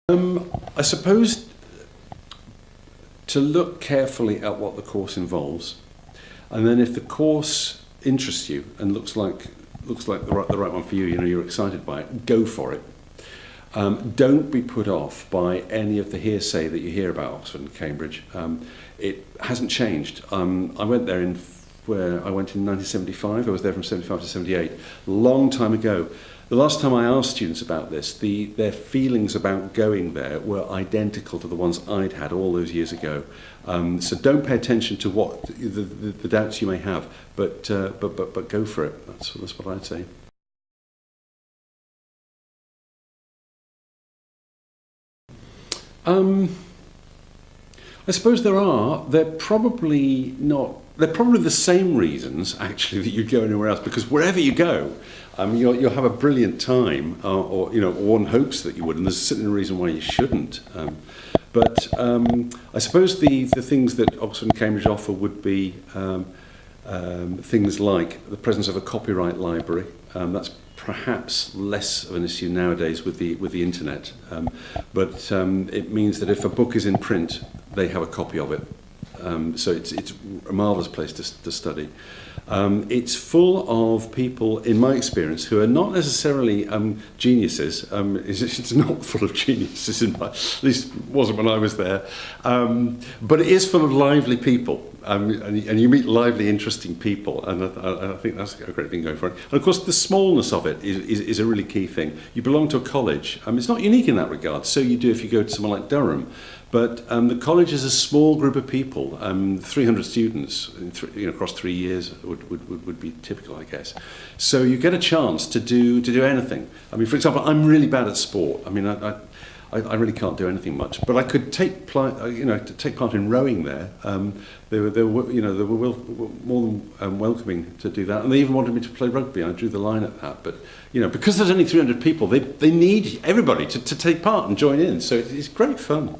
I suppose to look carefully at what the course involves, and then if the course interests you and looks like the right one for you, you're excited by it, go for it. Don't be put off by any of the hearsay that you hear about Oxford and Cambridge. It hasn't changed. I went there in 1975. I was there from 75 to 78, a long time ago. The last time I asked students about this, their feelings about going there were identical to the ones I'd had all those years ago. So don't pay attention to what the doubts you may have, but go for it. That's what I'd say. I suppose they're probably the same reasons actually that you'd go anywhere else, because wherever you go, you'll have a brilliant time, or one hopes that you would, and there's certainly a reason why you shouldn't. But I suppose the things that Oxford and Cambridge offer would be things like the presence of a copyright library. That's perhaps less of an issue nowadays with the internet, but it means that if a book is in print, they have a copy of it. So it's a marvellous place to study. It's full of people, in my experience, who are not necessarily geniuses. It's not full of geniuses, at least it wasn't when I was there. But it is full of lively people. And you meet lively, interesting people, and I think that's a great thing going for it. And of course, the smallness of it is a really key thing. You belong to a college. It's not unique in that regard. So you do if you go to somewhere like Durham. But the college is a small group of people, 300 students across 3 years would be typical, I guess. So you get a chance to do anything. For example, I'm really bad at sport. I really can't do anything much, but I could take part in rowing there. They were more than welcoming to do that, and they even wanted me to play rugby. I drew the line at that, but because there's only 300 people, they need everybody to take part and join in. So it's great fun.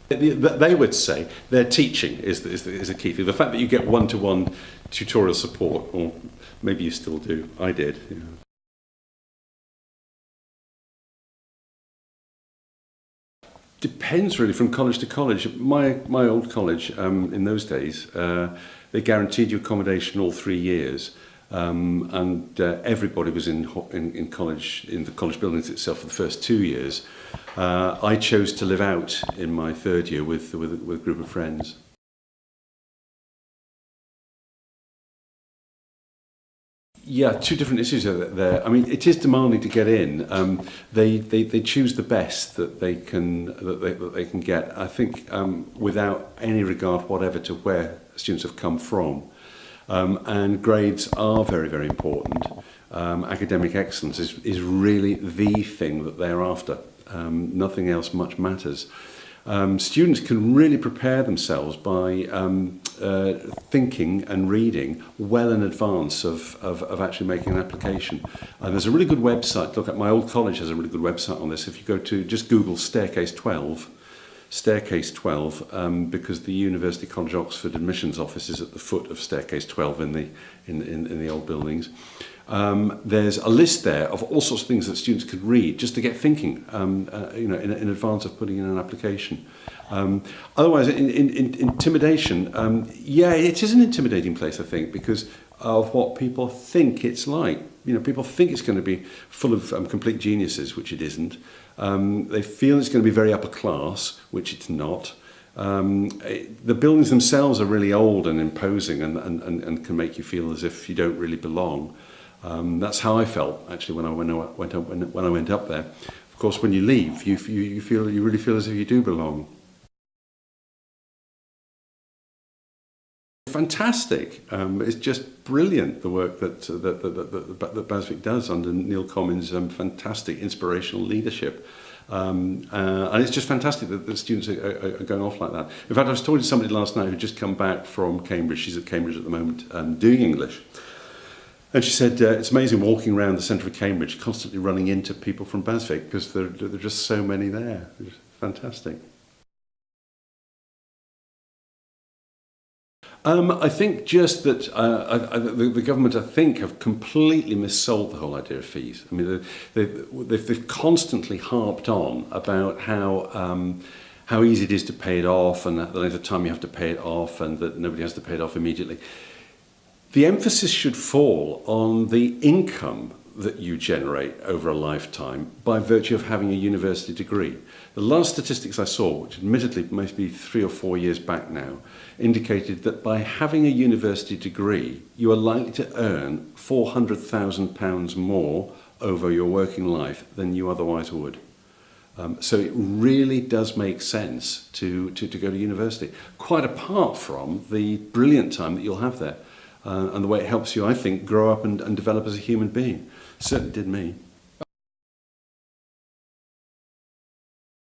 They would say their teaching is a key thing. The fact that you get one-to-one tutorial support, or maybe you still do. I did. Depends really from college to college. My old college, in those days, they guaranteed you accommodation all 3 years, and everybody was in college, in the college buildings itself, for the first 2 years. I chose to live out in my third year with a group of friends. Yeah, two different issues there. It is demanding to get in. They choose the best that they can get. I think without any regard whatever to where students have come from. And grades are very, very important. Academic excellence is really the thing that they're after. Nothing else much matters. Students can really prepare themselves by thinking and reading well in advance of actually making an application. And there's a really good website. Look at my old college has a really good website on this. If you go to just Google Staircase 12, because the University College Oxford admissions office is at the foot of Staircase 12 in the old buildings. There's a list there of all sorts of things that students could read just to get thinking, in advance of putting in an application. Otherwise, intimidation, it is an intimidating place, I think, because of what people think it's like. People think it's going to be full of complete geniuses, which it isn't. They feel it's going to be very upper class, which it's not. The buildings themselves are really old and imposing and can make you feel as if you don't really belong. That's how I felt actually when I went up there. Of course, when you leave, you really feel as if you do belong. Fantastic! It's just brilliant, the work that BHASVIC does under Neil Comyn's fantastic inspirational leadership. And it's just fantastic that the students are going off like that. In fact, I was talking to somebody last night who'd just come back from Cambridge. She's at Cambridge at the moment doing English. And she said it's amazing walking around the centre of Cambridge, constantly running into people from BHASVIC, because there are just so many there. It's fantastic. I think just that the government, I think, have completely missold the whole idea of fees. I mean, they've constantly harped on about how easy it is to pay it off, and the length of time you have to pay it off, and that nobody has to pay it off immediately. The emphasis should fall on the income that you generate over a lifetime by virtue of having a university degree. The last statistics I saw, which admittedly must be 3 or 4 years back now, indicated that by having a university degree, you are likely to earn £400,000 more over your working life than you otherwise would. So it really does make sense to go to university, quite apart from the brilliant time that you'll have there and the way it helps you, I think, grow up and develop as a human being. Certainly did me.